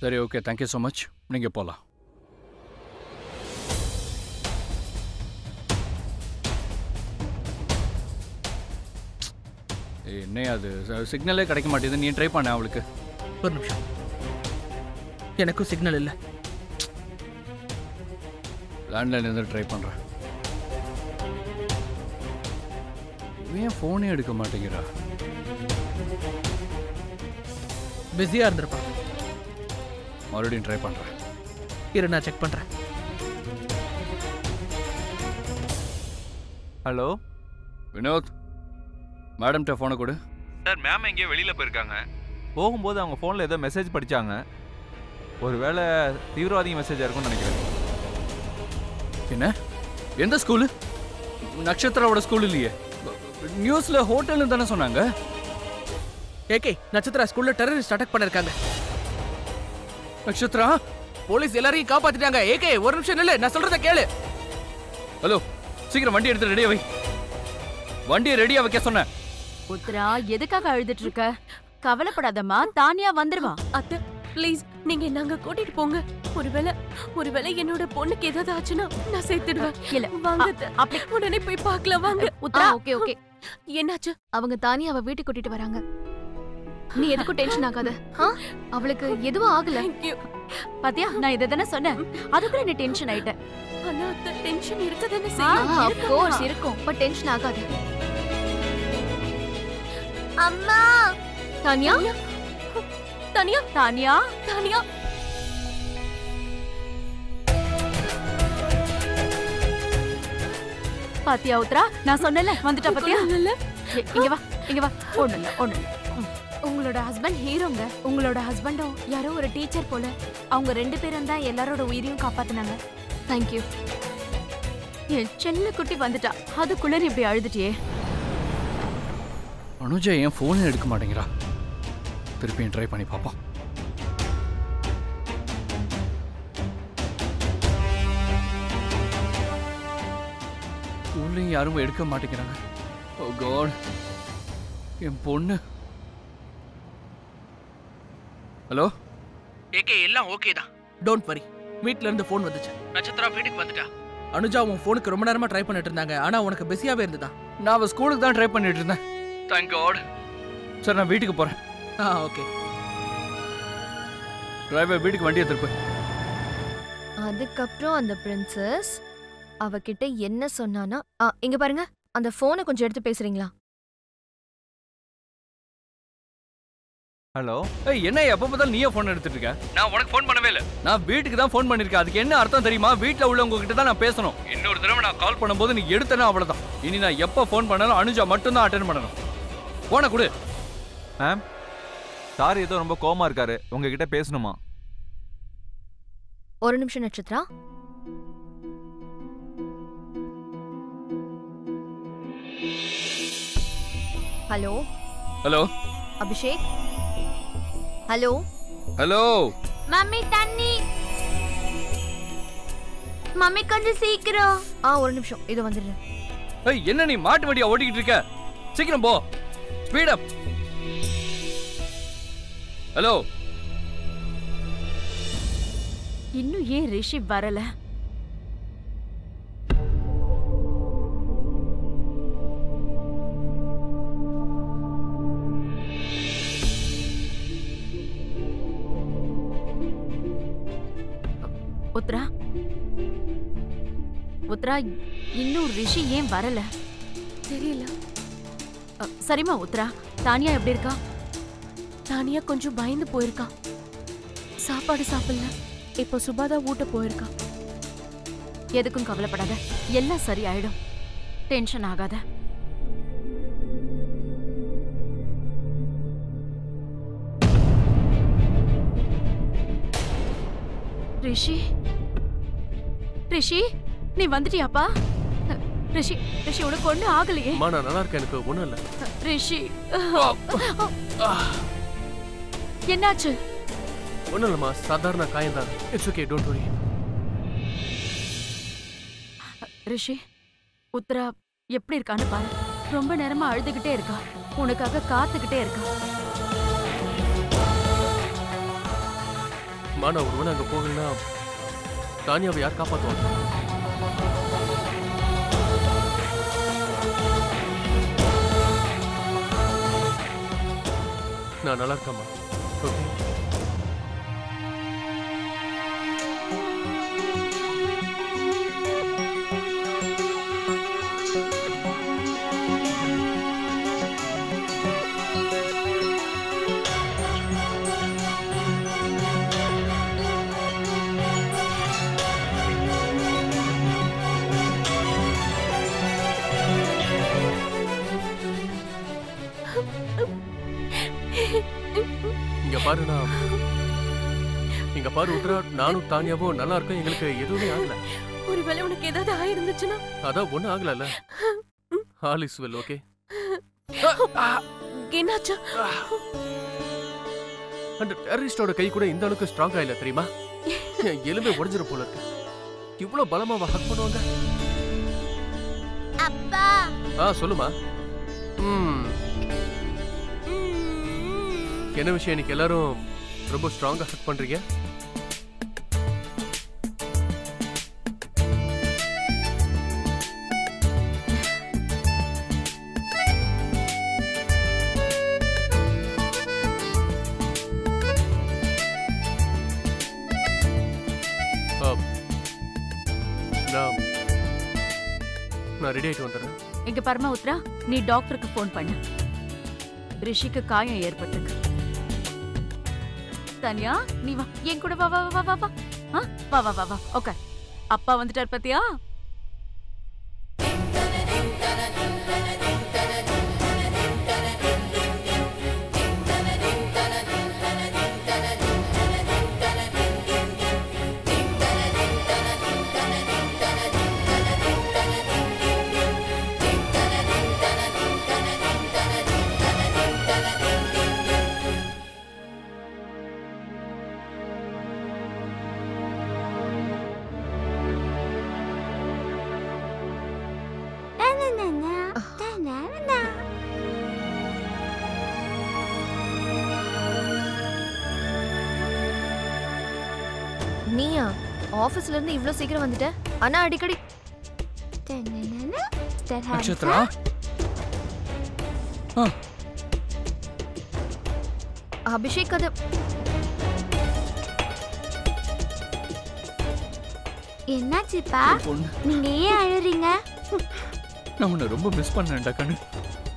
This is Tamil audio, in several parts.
சரி ஓகே, தேங்க்யூ ஸோ மச். நீங்கள் போகலாம். என்ன அது சிக்னலே கிடைக்க மாட்டேங்குது. நீ ட்ரை பண்ண அவளுக்கு. ஒரு நிமிஷம், எனக்கும் சிக்னல் இல்லை. லேண்ட்லைன் இருந்து ட்ரை பண்ணுறேன். ஏன் ஃபோனே எடுக்க மாட்டேங்கிறா? பிஸியாக இருந்திருப்பா. மறுபடியும் ட்ரை பண்ணுறேன். இரு, நான் செக் பண்ணுறேன். ஹலோ வினோத், மேடம்கிட்ட ஃபோனை கொடு. சார், மேம் எங்கேயோ வெளியில் போயிருக்காங்க. போகும்போது அவங்க ஃபோனில் ஏதோ மெசேஜ் படித்தாங்க. ஒருவேளை தீவிரவாதி மெசேஜாக இருக்கும்னு நினைக்கிறேன். என்ன? எந்த ஸ்கூலு? நட்சத்திராவோட ஸ்கூல் இல்லையே. நியூஸில் ஹோட்டல்னு தானே சொன்னாங்க. ஏகே, நட்சத்திரா ஸ்கூலில் டெரரிஸ்ட் அட்டாக் பண்ணிருக்காங்க. நட்சத்திரா, போலீஸ் எல்லாரையும் காப்பாத்திட்டாங்க. ஏகே, ஒரு நிமிஷம் நில்லு, நான் சொல்றத கேளு. ஹலோ, சீக்கிரம் வண்டி எடுத்து ரெடியா வை. வண்டியை ரெடியா வைக்க சொன்னேன். உத்ரா, எதுக்காக அழுதுட்டு இருக்க? கவலைப்படாதம்மா, தானியா வந்துருவா. அத்தை ப்ளீஸ், நீங்க நாங்க கூட்டிட்டு போங்க. ஒருவேளை என்னோட பொண்ணுக்கு ஏதாவது ஆச்சுன்னா நான் சேர்த்துடுவேன். இல்ல வாங்க, அப்படி உடனே போய் பார்க்கலாம் வாங்க. Uthra, okay okay. என்னாச்சு? அவங்க தானியாவை வீட்டுக்கு கூட்டிட்டு வராங்க. நீ எதுக்கும் டென்ஷன் ஆகாத. அவளுக்கு எதுவும் ஆகல. பாத்தியா, நான் இதை தானே சொன்னேன். அதுக்குள்ள நீ டென்ஷன் ஆயிட்ட. ஆனா அத்தை, டென்ஷன் இருக்கதானே ஆஃப் கோர்ஸ் இருக்கும், பட் டென்ஷன் ஆகாத. அம்மா, தானியா, தானியா, தானியா, தானியா. பாத்தியா உத்ரா, நான் சொன்னேன்ல, வந்துட்டா பாத்தியா? இல்ல, இங்க வா, இங்க வா. ஒண்ணு இல்ல. உங்களோட ஹஸ்பண்ட் ஹீரோங்க. உங்களோட ஹஸ்பண்டும் யாரோ ஒரு டீச்சர் போல. அவங்க 2 பேரும் தான் எல்லாரோட உயிரையும் காப்பாத்தினாங்க. தேங்க்யூ. என் செல்ல குட்டி வந்துட்டா, அதுக்குள்ள நீ இப்படி அழுதுட்டியே. அனுஜா ஏன் ஃபோனே எடுக்க மாட்டேங்கிறா? திருப்பியும் ட்ரை பண்ணி பார்ப்போம். ஸ்கூல்லையும் யாரும் எடுக்க மாட்டேங்கிறாங்க. ஓ காட், என் பொண்ணு. ஹலோ ஏகே, எல்லாம் ஓகே தான். Don't worry. வீட்ல இருந்து ஃபோன் வந்துச்சு. நட்சத்திரா வீட்டுக்கு வந்துட்டா. அனுஜா உன் ஃபோனுக்கு ரொம்ப நேரமா ட்ரை பண்ணிட்டு இருந்தாங்க. ஆனா உனக்கு பிஸியாவே இருந்ததா? நான் அவள் ஸ்கூலுக்கு தான் ட்ரை பண்ணிட்டு இருந்தேன். Thank God. சார், நான் வீட்டுக்கு போறேன். ஓகே. டிரைவர் வீட்டுக்கு வண்டியை திருப்பு. அதுக்கப்புறம் அந்த பிரின்சஸ் அவகிட்ட என்ன சொன்னானா? இங்க பாருங்க, அந்த போனை கொஞ்சம் எடுத்து பேசுறீங்களா? ஹலோ. ஏய், என்ன எப்போ பார்த்தாலும் நீயே ஃபோன் எடுத்துட்டு இருக்க? நான் உனக்கு ஃபோன் பண்ணவே இல்லை. நான் வீட்டுக்கு தான் ஃபோன் பண்ணிருக்கேன். அதுக்கு என்ன அர்த்தம் தெரியுமா? வீட்டில் உள்ளவங்க கிட்ட தான் நான் பேசணும். இன்னொரு தடவை நான் கால் பண்ணும்போது நீ எடுத்தனா அவ்வளோதான். இனி நான் எப்போ ஃபோன் பண்ணாலும் அனுஜா மட்டும் தான் அட்டென்ட் பண்ணணும். போன கொடு. மேம், சார் ஏதோ ரொம்ப கோவமா இருக்காரு, உங்ககிட்ட பேசணுமா? ஒரு நிமிஷம் Nakshatra. Hello. Hello Abhishek. Hello. Hello. Mummy, தண்ணி. மம்மி, கொஞ்சம் சீக்கிரம். ஒரு நிமிஷம், இது வந்துடுறேன். ஏய், என்ன நீ மாட்டு வண்டியா ஓட்டிக்கிட்டு இருக்க? சீக்கிரம் போ. Speed up. ஹலோ. இன்னும் ஏன் ரிஷி வரல? உத்ரா, உத்ரா, இன்னும் ரிஷி ஏன் வரல? தெரியல. சரிமா உத்ரா, தானியா எப்படி இருக்கா? தானியா கொஞ்சம் பயந்து போயிருக்கா. சாப்பாடு சாப்பிடல. இப்போ சுபாதா ஊட்ட போயிருக்கா. எதுக்கும் கவலைப்படாத, எல்லாம் சரியாயிடும். டென்ஷன் ஆகாத. ரிஷி, ரிஷி, நீ வந்துட்டியாப்பா? ரிஷி, ரிஷி, உனக்கு ஒண்ணு ஆகலையே? நான் நல்லா இருக்கேன், எனக்கு ஒண்ணும் இல்ல. ரிஷி, என்னாச்சு? ஒண்ணும் இல்லம்மா, சாதாரண காயம் தான். It's okay, don't worry. ரிஷி, உத்ரா எப்படி இருக்கான்னு பாரு. ரொம்ப நேரமா அழுதுகிட்டே இருக்கா, உனக்காக காத்துக்கிட்டே இருக்கா. நான் ஒருவேளை அங்க போகலன்னா தானியாவை யார் காப்பாத்துவாங்க? நான் நல்லா இருக்கேம்மா. ஓகே. இங்க பாரு உத்ரா, நானும் தானியாவும் நல்லா இருக்கோம். எங்களுக்கு எதுவுமே ஆகல. ஒருவேளை உனக்கு ஏதாவது ஆயிருந்துச்சுன்னா? அதான் ஒண்ணும் ஆகல. All is well. ஓகே. என்னாச்சு? அந்த டெரரிஸ்டோட கை கூட இந்த அளவுக்கு ஸ்ட்ராங்கா இல்ல தெரியுமா? என் எலும்பே உடைஞ்சிர போல இருக்கு. இவ்வளவு பலமா ஹக் பண்ணுவாங்க. அப்பா சொல்லுமா. என்ன விஷயம்? இன்னைக்கு எல்லாரும் ரொம்ப ஸ்ட்ராங்கா ஹக் பண்றீங்க. நான் ரெடி ஆயிட்டு வந்துடுறேன். இங்க பாருமா உத்ரா, நீ டாக்டருக்கு ஃபோன் பண்ணு. ரிஷிக்கு காயம் ஏற்பட்டிருக்கு. தானியா, நீ வா, என் கூட வா வா வா வா வா. வா வா வா வா. ஓகே, அப்பா வந்துட்டார் பாத்தியா? நீயா ஆபீஸ்ல இருந்து இவ்ளோ சீக்கிரம் வந்துட்ட? ஆனா அடிக்கடி நட்சத்திரா, அபிஷேக் அது என்னாச்சுப்பா? நீங்க ஏன் அழுறீங்க? நான் உன்னை ரொம்ப மிஸ் பண்ணேன்டா கண்ணு.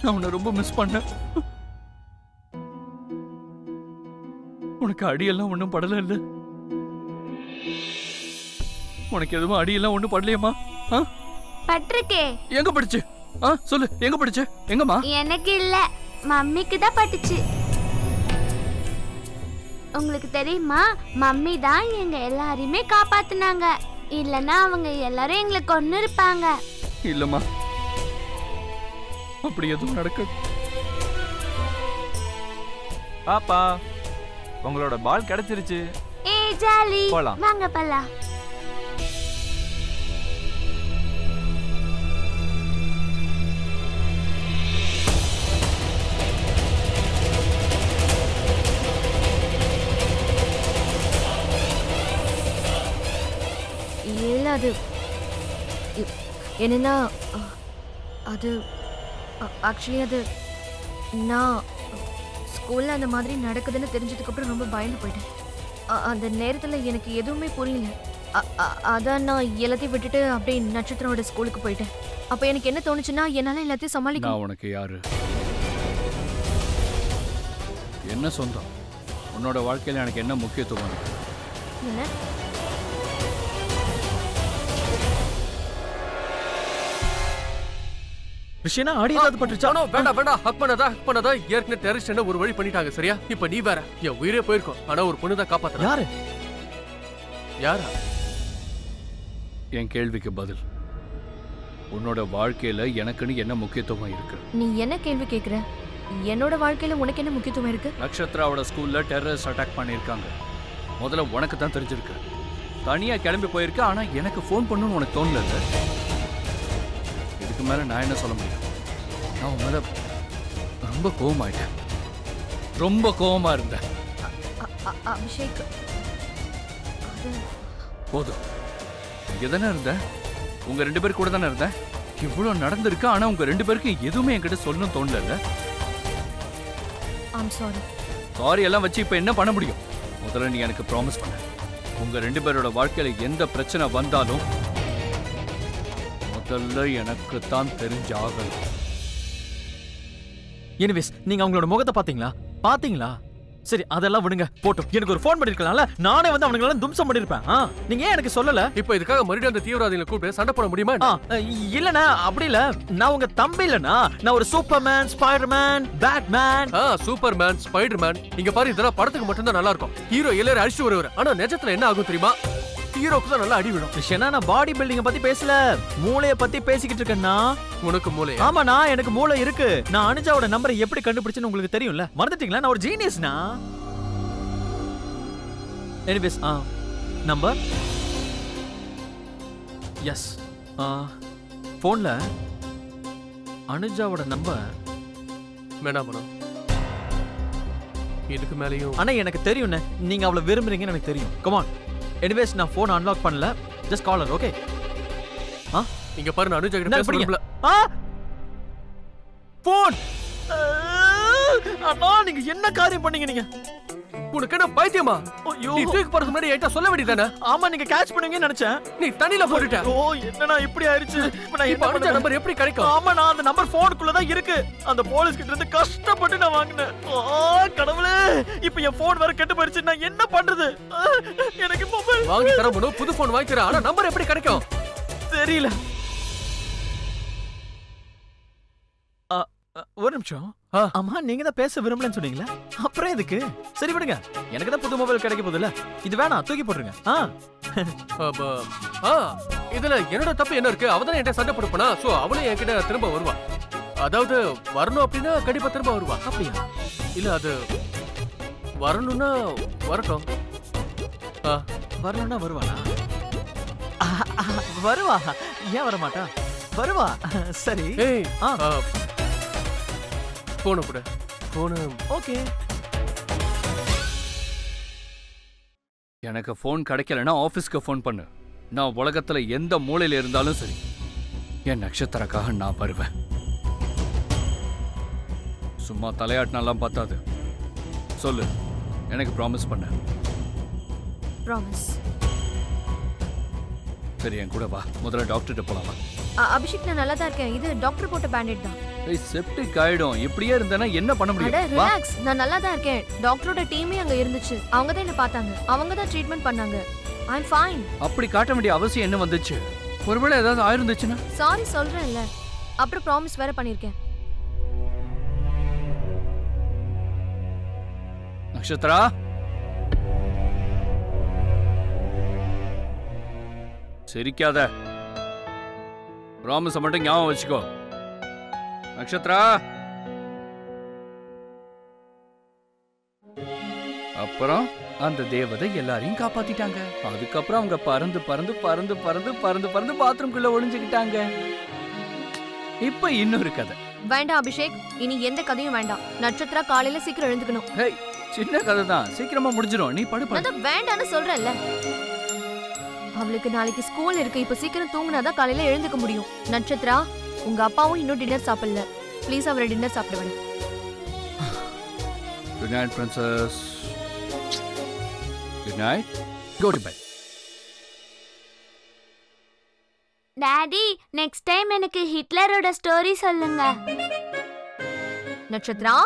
நான் உன்னை ரொம்ப மிஸ் பண்ணேன். உனக்கு அடியெல்லாம் ஒன்றும் படல இல்ல? உனக்கு எதுவும் அடியெல்லாம் ஒன்றும் படலையம்மா? பட்டிருக்கே. எங்க படிச்சு? சொல்லு, எங்க படிச்சு? எங்கம்மா? எனக்கு இல்ல, மம்மிக்கு தான் பட்டுச்சு. உங்களுக்கு தெரியுமா, மம்மி தான் எங்க எல்லாரையுமே காப்பாத்துனாங்க. இல்லனா அவங்க எல்லாரும் எங்களை கொன்னு இருப்பாங்க. இல்லம்மா, அப்படி எதுவும் நடக்காது. பாப்பா, உங்களோட பால் கிடைச்சிருச்சு. ஏய் ஜாலி, போலாம். வாங்க போலாம். இல்ல, அது என்னன்னா அது ஆக்சுவலி அது நான் ஸ்கூல்ல அந்த மாதிரி நடக்குதுன்னு தெரிஞ்சதுக்கு அப்புறம் ரொம்ப பயந்து போயிட்டேன். அந்த நேரத்துல எனக்கு எதுவுமே புரியல. அதான் நான் எல்லாத்தையும் விட்டுட்டு அப்படியே நட்சத்திரோட ஸ்கூலுக்கு போயிட்டேன். அப்ப எனக்கு என்ன தோணுச்சுன்னா, என்னால எல்லாத்தையும் சமாளிக்க. நான் உனக்கு யாரு? என்ன சொந்தம்? உன்னோட வாழ்க்கையில எனக்கு என்ன முக்கியத்துவம்? என்ன விஷயனா ஆடி ஏதாவது பட்டுச்சா? வேண்டாம் வேண்டாம், ஹக் பண்ணாதா. ஏற்கனவே டெரரிஸ்ட் என்ன ஒரு வழி பண்ணிட்டாங்க. சரியா? இப்ப நீ வேற. என் உயிரே போயிருக்கும். ஆனா ஒரு பொண்ணு தான் காப்பாத்துறா. யாரா? என் கேள்விக்கு பதில். உன்னோட வாழ்க்கையில எனக்குன்னு என்ன முக்கியத்துவம் இருக்கு? நீ என்ன கேள்வி கேக்குற? என்னோட வாழ்க்கையில உனக்கு என்ன முக்கியத்துவம் இருக்கு? நட்சத்திராவோட ஸ்கூல்ல டெரரிஸ்ட் அட்டாக் பண்ணிருக்காங்க. முதல்ல உனக்கு தான் தெரிஞ்சிருக்கு. தனியா கிளம்பி போயிருக்கு. ஆனா எனக்கு ஃபோன் பண்ணணும்னு உனக்கு தோணல. இதுக்கு மேல நான் என்ன சொல்ல முடியும்? நான் உன் மேல ரொம்ப கோவமாயிட்டேன். ரொம்ப கோவமா இருந்தேன். அபிஷேக், அது போதும். இங்கே தானே இருந்தேன், உங்க 2 பேர் கூட தானே இருந்தேன். இவ்வளோ நடந்திருக்கு, ஆனா உங்க 2 பேருக்கும் எதுவுமே என்கிட்ட சொல்லணும் தோணல. I'm sorry. சாரி எல்லாம் வச்சு இப்ப என்ன பண்ண முடியும்? முதல்ல நீ எனக்கு ப்ராமிஸ் பண்ண, உங்க 2 பேரோட வாழ்க்கையில எந்த பிரச்சனை வந்தாலும் முதல்ல எனக்கு தான் தெரிஞ்சாகணும். எனிவேஸ், நீங்க அவங்களோட முகத்தை பாத்தீங்களா? சரி, அதெல்லாம் விடுங்க, போட்டும். எனக்கு ஒரு ஃபோன் பண்ணிருக்கலாம்ல, நானே வந்து அவங்கள தும்சம் பண்ணிருப்பேன். நீங்க ஏன் எனக்கு சொல்லல? இப்போ இதுக்காக மறுபடியும் அந்த தீவிரவாதிகளை கூப்பிட்டு சண்டை போட முடியுமா? இல்லண்ணா, அப்படி இல்ல. நான் உங்க தம்பி இல்லண்ணா, நான் ஒரு Superman, Spiderman, Batman. Superman, Spiderman. இங்க பாரு, இதெல்லாம் படத்துக்கு மட்டும் தான் நல்லா இருக்கும். ஹீரோ எல்லாரும் அடிச்சு வருவாரு, ஆனா நிஜத்துல என்ன ஆகும் தெரியுமா? ஹீரோக்கு தான் நல்லா அடி விடும். விஷயம்னா நான் பாடி பில்டிங்க பத்தி பேசல, மூளைய பத்தி பேசிக்கிட்டு இருக்கேன்னா. உனக்கு மூளை? ஆமாண்ணா, எனக்கு மூளை இருக்கு. நான் அனுஜாவோட நம்பரை எப்படி கண்டுபிடிச்சேன்னு உங்களுக்கு தெரியும்ல, மறந்துட்டீங்களா? நான் ஒரு ஜீனியஸ்னா. எனிவேஸ், நம்பர் எஸ், போன்ல அனுஜாவோட நம்பர் வேணாம் மேடம், இதுக்கு மேலேயும். ஆனா எனக்கு தெரியும் நீங்க அவளை விரும்புறீங்கன்னு எனக்கு தெரியும். Come on. எனிவேஸ், நான் போன் அன்லாக் பண்ணல, ஜஸ்ட் கால் ஹர். ஓகே? இங்க பாரு, நான் அனுஜா கிட்ட பேசல. போன் அண்ணா, நீங்க என்ன காரியம் பண்ணீங்க? நீங்க உனக்கு என்ன பைத்தியமா? நீ தூக்கி போறதுக்கு முன்னாடி என்கிட்ட சொல்ல வேண்டியதானே? ஆமா, நீங்க கேட்ச் பண்ணுவீங்கன்னு நினைச்சேன். நீ தண்ணில போட்டுட்ட. என்னடா இப்படி ஆயிருச்சு? இப்ப நான் இப்ப அனுஜா நம்பர் எப்படி கிடைக்கும்? ஆமா, நான் அந்த நம்பர் போனுக்குள்ள தான் இருக்கு. அந்த போலீஸ் கிட்ட இருந்து கஷ்டப்பட்டு நான் வாங்கினேன். கடவுளே, இப்ப என் போன் வேற கெட்டு போயிருச்சு. நான் என்ன பண்றது? எனக்கு மொபைல் வாங்கி தர முடியும், புது போன் வாங்கி தரேன். ஆனா நம்பர் எப்படி கிடைக்கும் தெரியல. ஒரு நிமிஷம். ஆமா, நீங்க தான் பேச விரும்பலன்னு சொன்னீங்களா? அப்புறம் எதுக்கு? சரி விடுங்க, எனக்கு தான் புது மொபைல் கிடைக்க போகுதுல்ல. இது வேணாம், தூக்கி போட்டுருங்க. இதுல என்னோட தப்பு என்ன இருக்கு? அவதான் என்கிட்ட சண்டை போடுப்பா. சோ அவளே என்கிட்ட திரும்ப வருவா. அதாவது வரணும் அப்படின்னா கண்டிப்பா திரும்ப வருவா. அப்படியா? இல்ல, அது வரணும்னா வரட்டும். வரணும்னா வருவானா? வருவா, ஏன் வர மாட்டா? வருவா. சரி, போன கூட போன. ஓகே. எனக்கு ஃபோன் கிடைக்கலன்னா ஆஃபீஸ்க்கு ஃபோன் பண்ணு. நான் உலகத்துல எந்த மூலையில இருந்தாலும் சரி, என் நட்சத்திரக்காக நான் வருவேன். சும்மா தலையாட்டினாலாம் பார்த்தாது. சொல்லு, எனக்கு ப்ராமிஸ் பண்ண. ப்ராமிஸ். சரி, என் கூட வா. முதல்ல டாக்டர்கிட்ட போலாமா? அபிஷேக், நான் நல்லா தான் இருக்கேன். இது டாக்டர் போட்ட பேண்டேட் தான். செப்டிக் ஆயிடும். இப்படியே இருந்தானா என்ன பண்ண முடியும்? ரிலாக்ஸ், நான் நல்லா தான் இருக்கேன். டாக்டரோட டீமே அங்க இருந்துச்சு. அவங்க தான் என்ன பார்த்தாங்க, அவங்க தான் ட்ரீட்மெண்ட் பண்ணாங்க. ஐ அம் ஃபைன். அப்படி காட்ட வேண்டிய அவசியம் என்ன வந்துச்சு? ஒருவேளை ஏதாவது ஆயிருந்துச்சுன்னா? சாரி சொல்றேன்ல, அப்புறம் ப்ராமிஸ் வேற பண்ணிருக்கேன். நக்ஷத்ரா, சிரிக்காத. ப்ராமிஸ் மட்டும் ஞாபகம் வச்சுக்கோ. நக்ஷத்ரா. அப்புறம் அந்த தேவதை எல்லாரையும் காப்பாத்திட்டாங்க. அதுக்கப்புறம் அவங்க பறந்து பறந்து பறந்து பறந்து பறந்து பறந்து பாத்ரூம்குள்ள ஒளிஞ்சுக்கிட்டாங்க. இப்ப இன்னொரு கதை. வேண்டாம் அபிஷேக், இனி எந்த கதையும் வேண்டாம். நட்சத்திரா காலையில சீக்கிரம் எழுந்துக்கணும். ஹேய், சின்ன கதை தான், சீக்கிரமா முடிஞ்சிரும். நீ படு. நான் வேண்டான்னு சொல்றேன்ல. அவளுக்கு நாளைக்கு ஸ்கூல் இருக்கு. இப்ப சீக்கிரம் தூங்குனாதான் காலையில எழுந்துக்க முடியும். நட்சத்திரா, உங்க அப்பாவும் இன்னும் டின்னர் சாப்பிடல. ப்ளீஸ் அவரை டின்னர் சாப்பிட வேணும். Good night princess. Good night. Go to bed. Daddy, next time எனக்கு ஹிட்லரோட ஸ்டோரி சொல்லுங்க. நட்சத்திரா.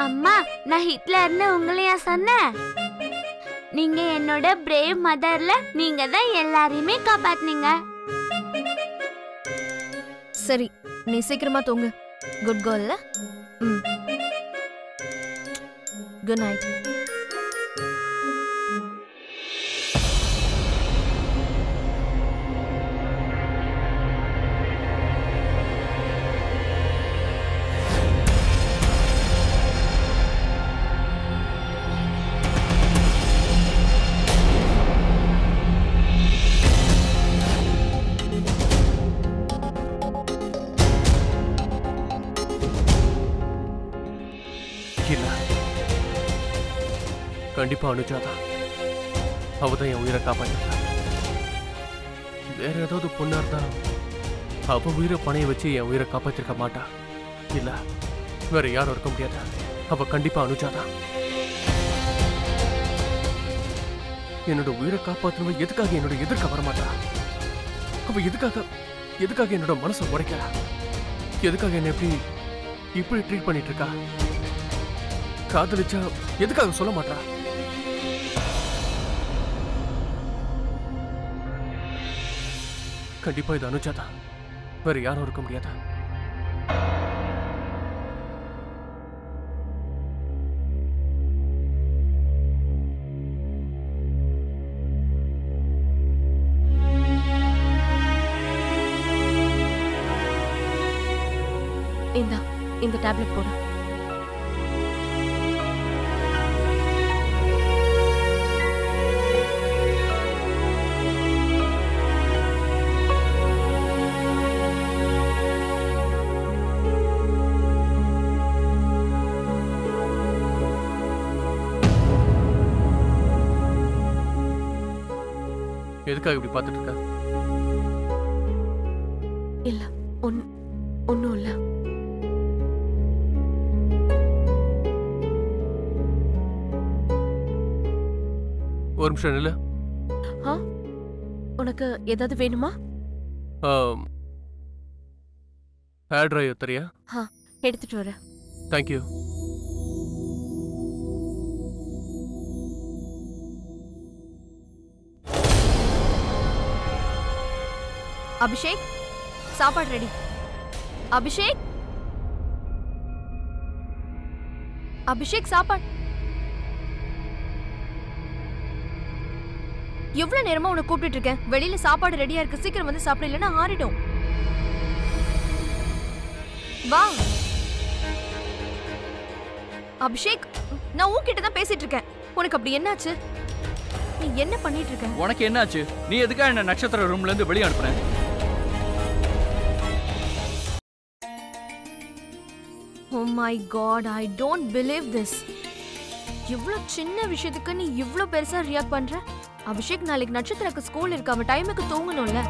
அம்மா, நான் ஹிட்லர்னு உங்களையா சொன்னேன்? நீங்க என்னோட பிரேவ் மதர்ல நீங்க தான் எல்லாரையுமே காப்பாத்துனீங்க. சரி, நீ சீக்கிரமா தூங்கு. குட் கேர்ள்ல. Good night. கண்டிப்பா அனுஜா தான். அவதான் என் உயிரை காப்பாற்றிருக்கா. வேற ஏதாவது பொண்ணா இருந்தா அவ உயிரை பணைய வச்சு என் உயிரை காப்பாத்திருக்க மாட்டா. இல்ல, வேற யாரும் இருக்க முடியாது. அவ கண்டிப்பா அனுஜாதான். என்னோட உயிரை காப்பாத்தினவ எதுக்காக என்னோட எதிர்க்க வரமாட்டா? அவ எதுக்காக என்னோட மனசை உடைக்கிறா? எதுக்காக என்ன இப்படி ட்ரீட் பண்ணிட்டு இருக்கா? காதலிச்சா எதுக்காக சொல்ல மாட்டா? கண்டிப்பா இது அனுஜாதான். வேற யாரும் இருக்க முடியாதா? இந்த டேப்லெட் போடு. எதுக்காக இப்படி பார்த்துட்டு இருக்க? இல்ல, ஒன்னும் இல்ல. ஒரு நிமிஷம் இல்ல. உனக்கு ஏதாவது வேணுமா? ஹேர் ட்ரையர் தரியா? எடுத்துட்டு வரேன். தேங்க்யூ. அபிஷேக், சாப்பாடு ரெடி. அபிஷேக், அபிஷேக் சாப்பாடு. எவ்வளவு நேரமா உன்னை கூப்பிட்டு இருக்கேன். வெளியில சாப்பாடு ரெடியா இருக்கு, சீக்கிரம் வந்து சாப்பிட, இல்லைன்னா ஆறிடும். வா அபிஷேக், நான் உன்கிட்ட தான் பேசிட்டு இருக்கேன். உனக்கு அப்படி என்னாச்சு? நீ என்ன பண்ணிட்டு இருக்க? உனக்கு என்னாச்சு? நீ எதுக்காக என்ன நட்சத்திர ரூம்ல இருந்து வெளியே அனுப்புற? Oh my God, I don't believe this. இவ்ளோ சின்ன விஷயத்துக்கு நீ இவ்ளோ பெருசா ரியாக்ட் பண்ற? அபிஷேக், நாளைக்கு நட்சத்திரக்கு ஸ்கூல் இருக்கு. அவ டைமுக்கு தூங்கணும்ல.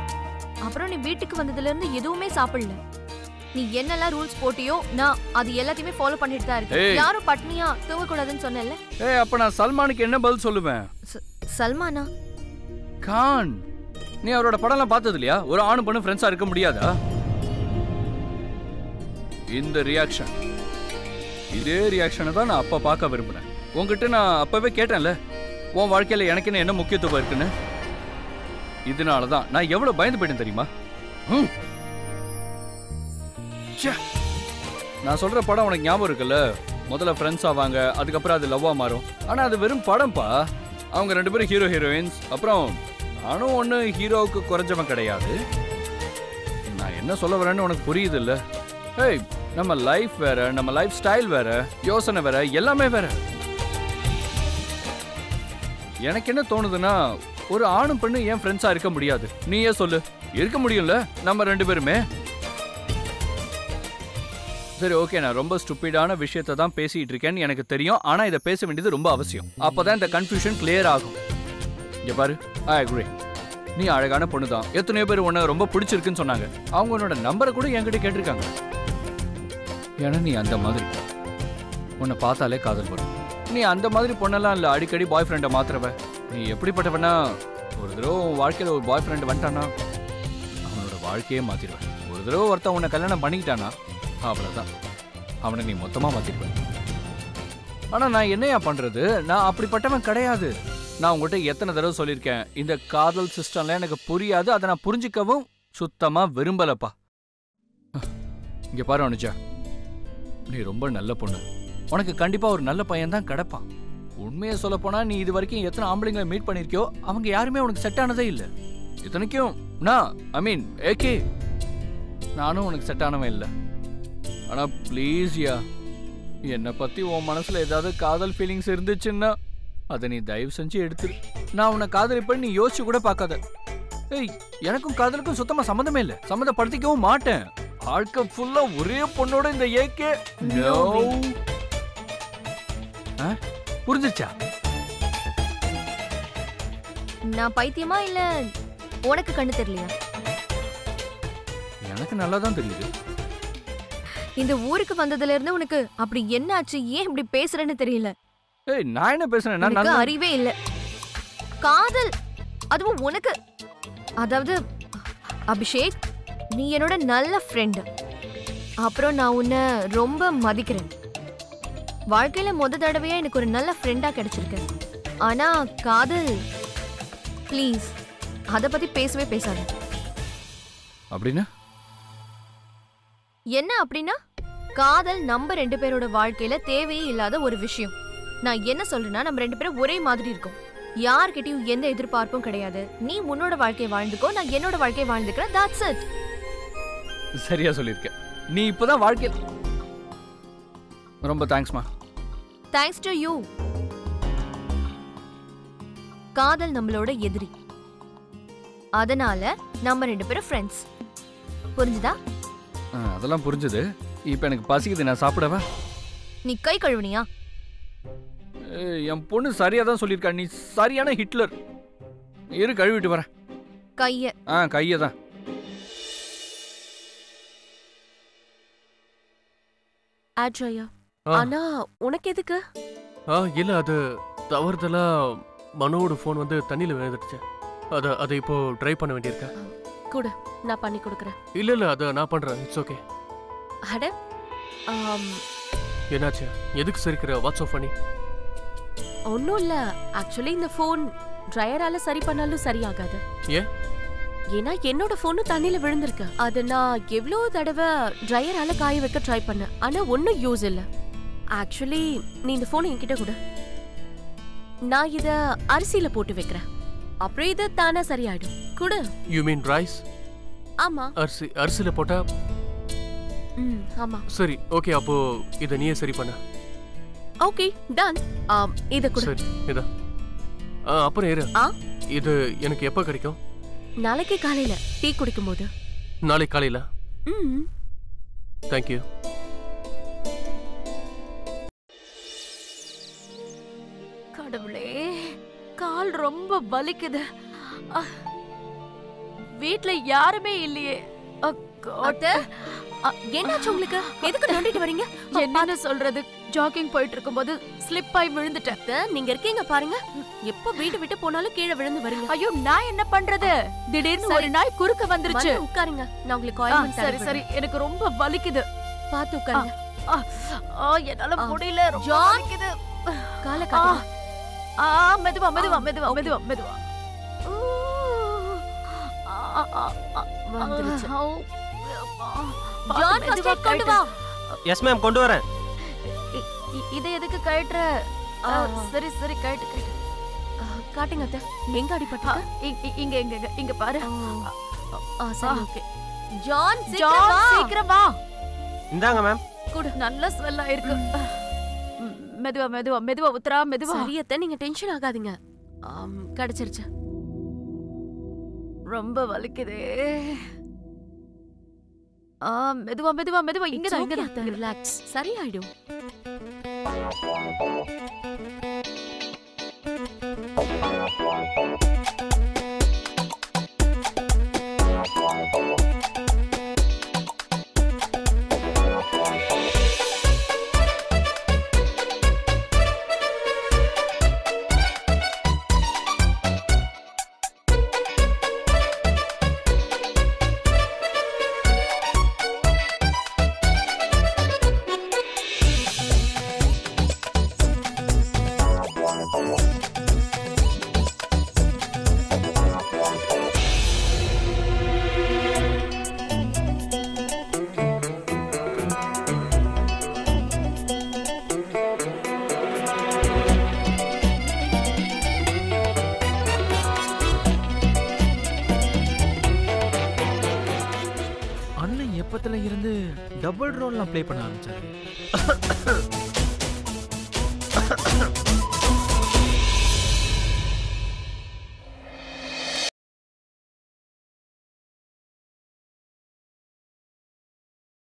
அப்புறம் நீ வீட்டுக்கு வந்ததுல இருந்து எதுவுமே சாப்பிடல. நீ என்னெல்லாம் ரூல்ஸ் போட்டியோ நான் அது எல்லாத்தையுமே ஃபாலோ பண்ணிட்டு தான் இருக்கேன். யாரும் பட்னியா தூங்க கூடாதுன்னு சொன்னேன்ல. அப்ப நான் சல்மானுக்கு என்ன பதில் சொல்லுவேன்? சல்மானா? கான், நீ அவரோட படம்லாம் பார்த்தது இல்லையா? ஒரு ஆணு பொண்ணு ஃப்ரெண்ட்ஸா இருக்க முடியாதா? இந்த ரியாக்ஷன், இதே ரியாக்ஷனை தான் நான் அப்ப பார்க்க விரும்புறேன். உங்ககிட்ட நான் அப்பவே கேட்டேன்ல, உன் வாழ்க்கையில எனக்கு என்ன முக்கியத்துவம் இருக்குன்னு. இதனாலதான் நான் எவ்வளவு பயந்து போயிட்டேன் தெரியுமா? நான் சொல்ற படம் உனக்கு ஞாபகம் இருக்குல்ல? முதல்ல ஃப்ரெண்ட்ஸ் ஆவாங்க, அதுக்கப்புறம் அது லவ்வா மாறும். ஆனா அது வெறும் படம்பா. அவங்க 2 பேரும் ஹீரோ ஹீரோயின்ஸ். அப்புறம் நானும் ஒண்ணு ஹீரோவுக்கு குறைஞ்சவன் கிடையாது. நான் என்ன சொல்ல வரேன்னு உனக்கு புரியுது இல்ல? ஏய், நம்ம லைஃப் வேற, நம்ம லைஃப் ஸ்டைல் வேற, யோசனை வேற, எல்லாமே வேற. எனக்கு என்ன தோணுதுன்னா, ஒரு ஆணும் பெண்ணு ஏன் ஃப்ரெண்ட்ஸா இருக்க முடியாது? நீயே சொல்லு. இருக்க முடியும்ல நம்ம 2 பேருமே. சரி, ஓகே, நான் ரொம்ப ஸ்டூபிடான விஷயத்தை தான் பேசிட்டு இருக்கேன்னு எனக்கு தெரியும். ஆனா இதை பேச வேண்டியது ரொம்ப அவசியம். அப்பதான் இந்த கன்ஃபியூஷன் கிளியர் ஆகும். இங்க பாரு, ஐ அக்ரி. நீ அழகான பொண்ணு தான். எத்தனையோ பேர் உன்னை ரொம்ப பிடிச்சிருக்குன்னு சொன்னாங்க. அவங்க உன்னோட நம்பரை கூட என்கிட்ட கேட்டிருக்காங்க. ஏன்னா நீ அந்த மாதிரி, உன்னை பார்த்தாலே காதல் வரும். நீ அந்த மாதிரி பொண்ணெல்லாம் இல்லை, அடிக்கடி பாய் ஃப்ரெண்டை மாத்திரவ. நீ எப்படிப்பட்டவனா, ஒரு தடவை உன் வாழ்க்கையில் ஒரு பாய் ஃப்ரெண்ட் வந்துட்டானா அவனோட வாழ்க்கையே மாத்திடுவேன். ஒரு தடவை ஒருத்தன் உன்னை கல்யாணம் பண்ணிக்கிட்டானா அவ்வளோதான், அவனை நீ மொத்தமாக மாத்திடுவேன். ஆனால் நான் என்னையா பண்ணுறது? நான் அப்படிப்பட்டவன் கிடையாது. நான் உங்கள்கிட்ட எத்தனை தடவை சொல்லியிருக்கேன், இந்த காதல் சிஸ்டம்லாம் எனக்கு புரியாது. அதை நான் புரிஞ்சிக்கவும் சுத்தமாக விரும்பலப்பா. இங்கே பாரு அனுஜா, நீ ரொம்ப நல்ல பொண்ணு. உனக்கு கண்டிப்பாக ஒரு நல்ல பையன் தான் கிடப்பான். உண்மையை சொல்ல போனா, நீ இது வரைக்கும் எத்தனை ஆம்பளைங்களை மீட் பண்ணியிருக்கியோ அவங்க யாருமே உனக்கு செட் ஆனதே இல்லை. இத்தனைக்கும் ஏகே, நானும் உனக்கு செட் ஆனவன் இல்லை. ஆனா ப்ளீஸ் யா, என்னை பத்தி உன் மனசுல ஏதாவது காதல் ஃபீலிங்ஸ் இருந்துச்சுன்னா அதை நீ தயவு செஞ்சு எடுத்துரு. நான் உன்னை காதலிப்பேன்னு நீ யோசிச்சு கூட பார்க்காத. ஏய், எனக்கும் காதலுக்கும் சுத்தமா சம்மந்தமே இல்லை, சம்மந்தப்படுத்திக்கவும் மாட்டேன். வாழ்க்கை ஃபுல்லா ஒரே பொண்ணோட இந்த ஏகே. புரிஞ்சிச்சா? நான் பைத்தியமா இல்ல உனக்கு கண்ணு தெரியலையா? எனக்கு நல்லா தான் தெரியுது. இந்த ஊருக்கு வந்ததுல இருந்து உனக்கு அப்படி என்ன ஆச்சு? ஏன் இப்படி பேசுறேன்னு தெரியல. ஏய் நான் என்ன பேசுறேன்? நான் உனக்கு அறிவே இல்ல. காதல் அதுவும் உனக்கு. அதாவது அபிஷேக், நீ என்னோட நல்ல ஃப்ரெண்ட். அப்புறம் நான் உன்னை ரொம்ப மதிக்கிறேன். வாழ்க்கையில முத தடவையா எனக்கு ஒரு நல்ல ஃப்ரெண்டா கிடைச்சிருக்கு. ஆனா காதல், ப்ளீஸ் அத பத்தி பேசவே பேசாத. அப்படின்னா என்ன அப்படின்னா? காதல் நம்ம 2 பேரோட வாழ்க்கையில தேவையே இல்லாத ஒரு விஷயம். நான் என்ன சொல்றேன்னா, நம்ம 2 பேரும் ஒரே மாதிரி இருக்கோம். யார்கிட்டயும் எந்த எதிர்பார்ப்பும் கிடையாது. நீ உன்னோட வாழ்க்கையை வாழ்ந்துக்கோ, நான் என்னோட வாழ்க்கையை வாழ்ந்துக்கிறேன். that's it. சரியா சொல்லிருக்க. நீ இப்பதான் வாழ்க்கையில் ரொம்ப தேங்க்ஸ்மா. Thanks to you. காதல் நம்மளோட எதிரி. அதனால நம்ம 2 பேரும் ஃப்ரெண்ட்ஸ். புரிஞ்சுதா? அதெல்லாம் புரிஞ்சது. இப்போ எனக்கு பசிக்குது, நான் சாப்பிடவா? நீ கை கழுவுனியா? என் பொண்ணு சரியா தான் சொல்லியிருக்கா. நீ சரியான ஹிட்லர். இரு கழுவிட்டு வரேன். கைய கையை தான். ஆட்ரையா, ஆனா உனக்கு எதுக்கு? இல்ல அது தவறுதலா மனோட ஃபோன் வந்து தண்ணியில விழுந்துடுச்சு. அதை இப்போ ட்ரை பண்ண வேண்டியிருக்கா. கூட நான் பண்ணி கொடுக்குறேன். இல்ல அத நான் பண்றேன். It's okay. அட என்னாச்சு? எதுக்கு சிரிக்கிற? வாட்ஸ்அப் பண்ணி ஒன்னும் இல்ல. ஆக்சுவலி இந்த ஃபோன் ட்ரையரால சரி பண்ணாலும் சரியாகாது. ஏன்? ஏன்னா என்னோட ஃபோனும் தண்ணியில விழுந்திருக்கு. அது நான் எவ்வளோ தடவை ட்ரையரால காய வைக்க ட்ரை பண்ணேன், ஆனா ஒன்னும் யூஸ் இல்ல. ஆக்சுவலி நீ இந்த ஃபோனை என்கிட்ட கூட, நான் இத அரிசியில போட்டு வைக்கிறேன். அப்புறம் இது தானா சரியாயிடும். கூட. You mean rice? ஆமா. அரிசியில போட்டா? ஆமா. சரி ஓகே, அப்போ இத நீயே சரி பண்ணு. Okay done. இத கூட. சரி இத. அப்புறம் இரு. இது எனக்கு எப்ப கிடைக்கும்? நாளைக்கு காலையில டீ குடிக்கும் போது. நாளைக்கு காலையில? Thank you. கடவுளே, கால் ரொம்ப வலிக்குது. வீட்ல யாருமே இல்லையே. என்னாச்சு உங்களுக்கு? எதுக்கு நோண்டிட்டு வரீங்க? என்னன்னு சொல்றது? ஜாகிங் போயிட்டு இருக்கும்போது ஸ்லிப் ஆகி விழுந்துட்டேன். நீங்க இருக்கீங்க பாருங்க, எப்ப வீடு விட்டு போனாலும் கீழே விழுந்து வரீங்க. ஐயோ, நான் என்ன பண்றது? திடீர்னு ஒரு நாய் குறுக்க வந்துருச்சு. உட்காருங்க, நான் உங்களுக்கு ஆயில்மென்ட் சரி சரி, எனக்கு ரொம்ப வலிக்குது. பாத்து உட்காருங்க. என்னால முடியல, ரொம்ப வலிக்குது. கால காட்டுங்க. மெதுவா மெதுவா மெதுவா மெதுவா மெதுவா. வந்துருச்சு. ஜான், ஃபர்ஸ்ட் எய்ட் கொண்டு வா. எஸ் மேம், கொண்டு வரேன். இதை எதுக்கு கழட்ற? சரி சரி, கழட்டு. காட்டுங்க அத்தை, எங்க அடிபட்டு? இங்க இங்க இங்க பாரு. சரி ஓகே. ஜான், சீக்கிரம் வா. இந்தாங்க மேம். கூட நல்ல ஸ்மெல் ஆயிருக்கு. மெதுவா மெதுவா மெதுவா உத்தரா, மெதுவா. சரி அத்தை, நீங்க டென்ஷன் ஆகாதீங்க. கிடைச்சிருச்சு. ரொம்ப வலிக்குதே. மெதுவா மெதுவா மெதுவா. இங்கதான் இங்கதான். ரிலாக்ஸ், சரியாயிடும். எப்பத்துல இருந்து டபுள் ரோல்லாம் ப்ளே பண்ண ஆரம்பிச்சாரு.